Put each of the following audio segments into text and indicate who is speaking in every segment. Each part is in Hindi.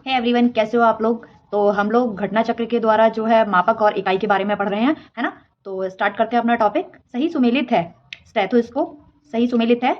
Speaker 1: हे एवरीवन, कैसे हो आप लोग। तो हम लोग घटना चक्र के द्वारा जो है मापक और इकाई के बारे में पढ़ रहे हैं, है ना। तो स्टार्ट करते हैं अपना टॉपिक। सही सुमेलित है स्टेथोस्कोप। सही सुमेलित है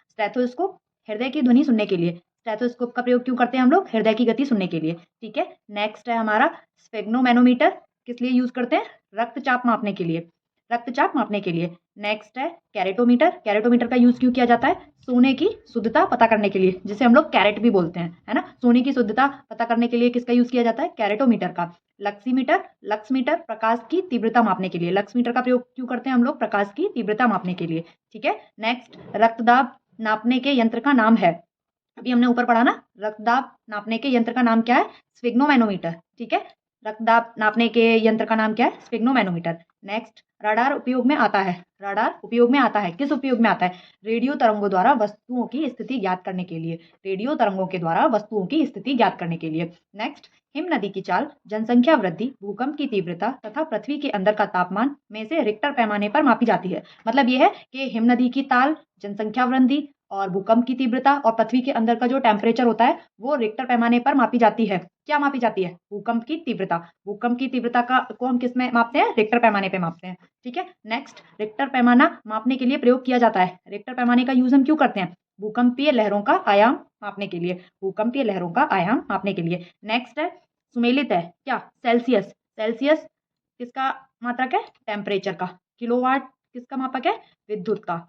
Speaker 1: स्टेथोस्कोप हृदय की ध्वनि सुनने के लिए। स्टेथोस्कोप का प्रयोग क्यों करते हैं हम लोग? हृदय की गति सुनने के लिए। ठीक है, नेक्स्ट है हमारा स्फेग्नोमैनोमीटर। किस लिए यूज करते हैं? रक्तचाप मापने के लिए। रक्तचाप मापने के लिए। नेक्स्ट है कैरेटोमीटर। कैरेटोमीटर का यूज क्यों किया जाता है? सोने की शुद्धता पता करने के लिए, जिसे हम लोग कैरेट भी बोलते हैं, है ना। सोने की शुद्धता पता करने के लिए किसका यूज किया जाता है? कैरेटोमीटर का। लक्सीमीटर। लक्समीटर प्रकाश की तीव्रता मापने के लिए। लक्समीटर का प्रयोग क्यों करते हैं हम लोग? प्रकाश की तीव्रता मापने के लिए। ठीक है, नेक्स्ट रक्तदाब नापने के यंत्र का नाम है। अभी हमने ऊपर पढ़ा ना, रक्तदाब नापने के यंत्र का नाम क्या है? स्फिग्नोमैनोमीटर। ठीक है, रक्तदाब नापने के यंत्र का नाम क्या है? स्फिग्नोमैनोमीटर। नेक्स्ट, रडार उपयोग में आता है। रडार उपयोग में आता है। किस उपयोग में आता है? रेडियो तरंगों द्वारा वस्तुओं की स्थिति ज्ञात करने के लिए। रेडियो तरंगों के द्वारा वस्तुओं की स्थिति ज्ञात करने के लिए। नेक्स्ट, हिम नदी की चाल, जनसंख्या वृद्धि, भूकंप की तीव्रता तथा पृथ्वी के अंदर का तापमान में से रिक्टर पैमाने पर मापी जाती है। मतलब यह है कि हिम नदी की ताल, जनसंख्या वृद्धि और भूकंप की तीव्रता और पृथ्वी के अंदर का जो टेम्परेचर होता है वो रिक्टर पैमाने पर मापी जाती है। क्या मापी जाती है? भूकंप की तीव्रता। भूकंप की तीव्रता का को हम किस में मापते हैं? रिक्टर पैमाने पे मापते हैं। ठीक है, नेक्स्ट, रिक्टर पैमाना मापने के लिए प्रयोग किया जाता है। रिक्टर पैमाने का यूज हम क्यों करते हैं? भूकंपीय लहरों का आयाम मापने के लिए। भूकंपीय लहरों का आयाम मापने के लिए। नेक्स्ट है सुमेलित है क्या? सेल्सियस। सेल्सियस किसका मात्रक है? टेम्परेचर का। किलोवाट किसका मापक है? विद्युत का।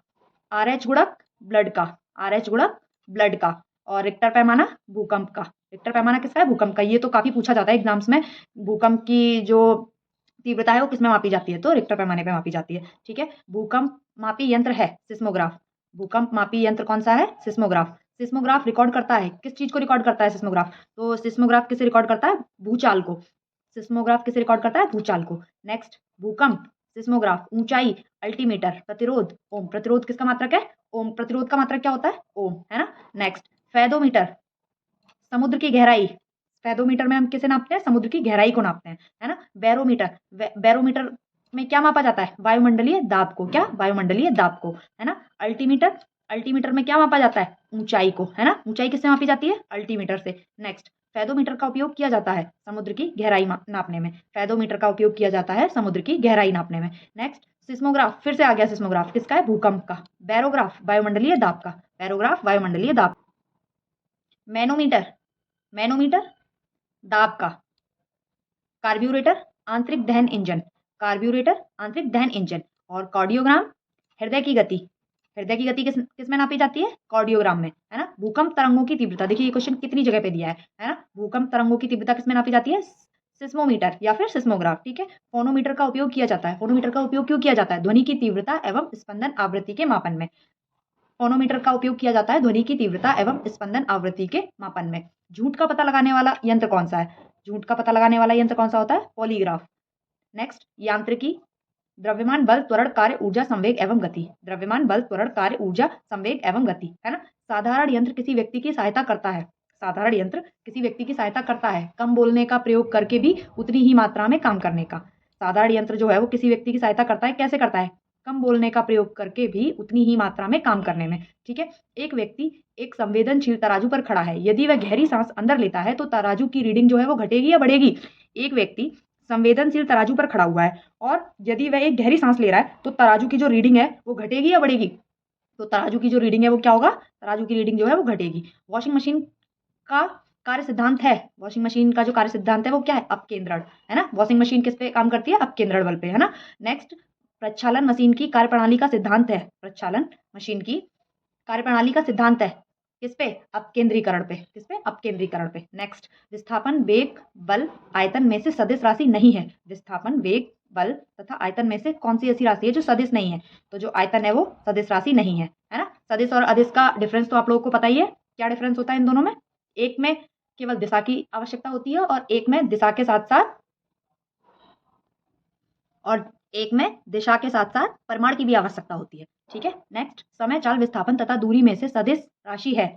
Speaker 1: RH गुणक ब्लड का। RH गुणक ब्लड का। और रिक्टर पैमाना भूकंप का। रिक्टर पैमाना किसका है? भूकंप का। ये तो काफी पूछा जाता है एग्जाम्स में। भूकंप की जो तीव्रता है वो किसमें मापी जाती है? तो रिक्टर पैमाने पे मापी जाती है। ठीक है, भूकंप मापी यंत्र है सिस्मोग्राफ। भूकंप मापी यंत्र कौन सा है? सिस्मोग्राफ। सिस्मोग्राफ रिकॉर्ड करता है किस चीज को? रिकॉर्ड करता है सिस्मोग्राफ। तो सिस्मोग्राफ किसे रिकॉर्ड करता है? भूचाल को। सिस्मोग्राफ किसे रिकॉर्ड करता है? भूचाल को। नेक्स्ट, भूकंप सिस्मोग्राफ। ऊंचाई अल्टीमीटर। प्रतिरोध ओम। प्रतिरोध किसका मात्रक है? ओम। प्रतिरोध का मात्रक क्या होता है? ओम, है ना। नेक्स्ट, फेदोमीटर समुद्र की गहराई। फेदोमीटर में हम किसे नापते हैं? समुद्र की गहराई को नापते हैं, है ना। बैरोमीटर। बैरोमीटर में क्या मापा जाता है? वायुमंडलीय दाब को। क्या? वायुमंडलीय दाब को, है ना। अल्टीमीटर। अल्टीमीटर में क्या मापा जाता है? ऊंचाई को, है ना। ऊंचाई किससे मापी जाती है? अल्टीमीटर से। नेक्स्ट, फेदोमीटर का उपयोग किया जाता है समुद्र की गहराई नापने में। फेदोमीटर का उपयोग किया जाता है समुद्र की गहराई नापने में। नेक्स्ट, सिस्मोग्राफ फिर से आ गया। सिस्मोग्राफ किसका है? भूकंप का। बैरोग्राफ वायुमंडलीय दाब का। बैरोग्राफ वायुमंडलीय दाब। मैनोमीटर। मैनोमीटर दाब का। कार्ब्यूरेटर आंतरिक दहन इंजन। कार्ब्यूरेटर आंतरिक दहन इंजन। और कार्डियोग्राम हृदय की गति। हृदय की गति किस में नापी जाती है? कार्डियोग्राम में, है ना। भूकंप तरंगों की तीव्रता। देखिए ये क्वेश्चन कितनी जगह पे दिया है ना। भूकंप तरंगों की तीव्रता किस में नापी जाती है? सिस्मोमीटर या फिर सिस्मोग्राफ। ठीक है, फोनोमीटर का उपयोग किया जाता है। फोनोमीटर का उपयोग क्यों किया जाता है? ध्वनि की तीव्रता एवं स्पंदन आवृत्ति के मापन में। फोनोमीटर का उपयोग किया जाता है ध्वनि की तीव्रता एवं स्पंदन आवृत्ति के मापन में। झूठ का पता लगाने वाला यंत्र कौन सा है? झूठ का पता लगाने वाला यंत्र कौन सा होता है? पॉलीग्राफ। नेक्स्ट, यांत्रिकी द्रव्यमान बल त्वरण कार्य ऊर्जा संवेग एवं गति। द्रव्यमान बल त्वरण कार्य ऊर्जा संवेग एवं गति, है ना। साधारण यंत्र किसी व्यक्ति की सहायता करता है। साधारण यंत्र किसी व्यक्ति की सहायता करता है कम बोलने का प्रयोग करके भी उतनी ही मात्रा में काम करने का। साधारण यंत्र जो है वो किसी व्यक्ति की सहायता करता है। कैसे करता है? कम बोलने का प्रयोग करके भी उतनी ही मात्रा में काम करने में। ठीक है, एक व्यक्ति एक संवेदनशील तराजू पर खड़ा है। यदि वह गहरी सांस अंदर लेता है तो तराजू की रीडिंग जो है वो घटेगी या बढ़ेगी? एक व्यक्ति संवेदनशील तराजू पर खड़ा हुआ है और यदि वह एक गहरी सांस ले रहा है तो तराजू की जो रीडिंग है वो घटेगी या बढ़ेगी? तो तराजू की जो रीडिंग है वो क्या होगा? तराजू की रीडिंग जो है वो घटेगी। वॉशिंग मशीन का कार्य सिद्धांत है। वॉशिंग मशीन का जो कार्य सिद्धांत है वो क्या है? अपकेंद्रण, है ना। वॉशिंग मशीन किस पे काम करती है? अपकेंद्रण बल पे, है ना। नेक्स्ट, प्रक्षालन मशीन की कार्यप्रणाली का सिद्धांत है। प्रक्षालन मशीन की कार्यप्रणाली का सिद्धांत है किस पे? अपकेंद्रीकरण पे। किस पे? अपकेंद्रीकरण पे। नेक्स्ट, विस्थापन वेग बल आयतन में से सदिश राशि नहीं है। विस्थापन वेग बल तथा आयतन में से कौन सी ऐसी राशि है जो सदिश नहीं है? तो जो आयतन है वो सदिश राशि नहीं है ना। सदिश और अदिश का डिफरेंस तो आप लोगों को पता ही है। क्या डिफरेंस होता है इन दोनों में? एक में केवल दिशा की आवश्यकता होती है और एक में दिशा के साथ साथ परिमाण की भी आवश्यकता होती है। ठीक है, नेक्स्ट, समय चाल विस्थापन तथा दूरी में से सदिश राशि है।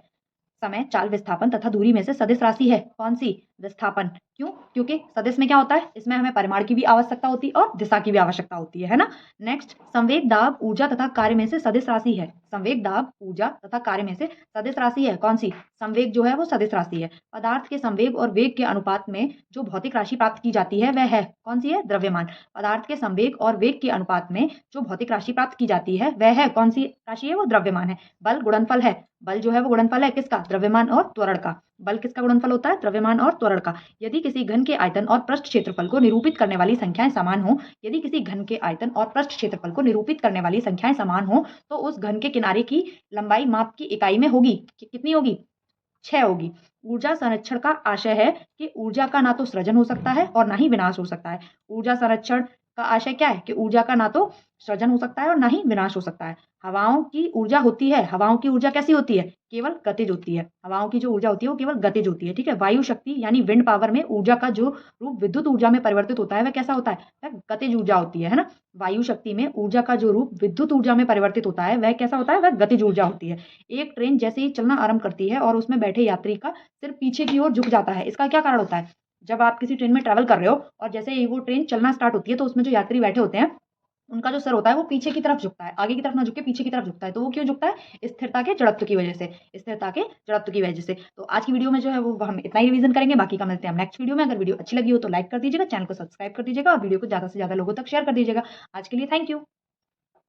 Speaker 1: समय चाल विस्थापन तथा दूरी में से सदिश राशि है कौन सी? विस्थापन। क्यों? क्योंकि सदिश में क्या होता है? इसमें हमें परिमाण की भी आवश्यकता होती है और दिशा की भी आवश्यकता होती है ना। नेक्स्ट, संवेग दाब ऊर्जा तथा कार्य में से सदिश राशि है। संवेग दाब ऊर्जा तथा कार्य में से सदिश राशि है कौन सी? संवेग जो है वो सदिश राशि है। पदार्थ के संवेग और वेग के अनुपात में जो भौतिक राशि प्राप्त की जाती है वह है कौन सी है? द्रव्यमान। पदार्थ के संवेग और वेग के अनुपात में जो भौतिक राशि प्राप्त की जाती है वह है कौन सी राशि है? वो द्रव्यमान है। बल गुणनफल है। बल जो है वो गुणनफल है किसका? द्रव्यमान और त्वरण का। बल किसका गुणनफल होता है? द्रव्यमान और त्वरण का। यदि किसी घन के आयतन और पृष्ठ क्षेत्रफल को निरूपित करने वाली संख्याएं समान हो, यदि किसी घन के आयतन और पृष्ठ क्षेत्रफल को निरूपित करने वाली संख्याएं समान हो, तो उस घन के किनारे की लंबाई माप की इकाई में होगी। कितनी होगी? 6 होगी। ऊर्जा संरक्षण का आशय है कि ऊर्जा का ना तो सृजन हो सकता है और ना ही विनाश हो सकता है। ऊर्जा संरक्षण का आशय क्या है? कि ऊर्जा का ना तो सृजन हो सकता है और ना ही विनाश हो सकता है। हवाओं की ऊर्जा होती है, हवाओं की ऊर्जा कैसी होती है? केवल गतिज होती है। हवाओं की जो ऊर्जा होती है वो केवल गतिज होती है, ठीक है? वायु शक्ति यानी विंड पावर में ऊर्जा का जो रूप विद्युत ऊर्जा में परिवर्तित होता है वह कैसा होता है? वह गतिज ऊर्जा होती है ना? वायु शक्ति में ऊर्जा का जो रूप विद्युत ऊर्जा में परिवर्तित होता है वह कैसा होता है? वह गतिज ऊर्जा होती है। एक ट्रेन जैसे ही चलना आरंभ करती है और उसमें बैठे यात्री का सिर पीछे की ओर झुक जाता है, इसका क्या कारण होता है? जब आप किसी ट्रेन में ट्रैवल कर रहे हो और जैसे ही वो ट्रेन चलना स्टार्ट होती है तो उसमें जो यात्री बैठे होते हैं उनका जो सर होता है वो पीछे की तरफ झुकता है, आगे की तरफ ना झुक के पीछे की तरफ झुकता है। तो वो क्यों झुकता है? स्थिरता के जड़त्व की वजह से। स्थिरता के जड़त्व की वजह से। तो आज की वीडियो में जो है वो हम इतना ही रिवीजन करेंगे, बाकी का मिलते हैं हम नेक्स्ट वीडियो में। अगर वीडियो अच्छी लगी हो तो लाइक कर दीजिएगा, चैनल को सब्सक्राइब कर दीजिएगा और वीडियो को ज़्यादा से ज़्यादा लोगों तक शेयर कर दीजिएगा। आज के लिए थैंक यू।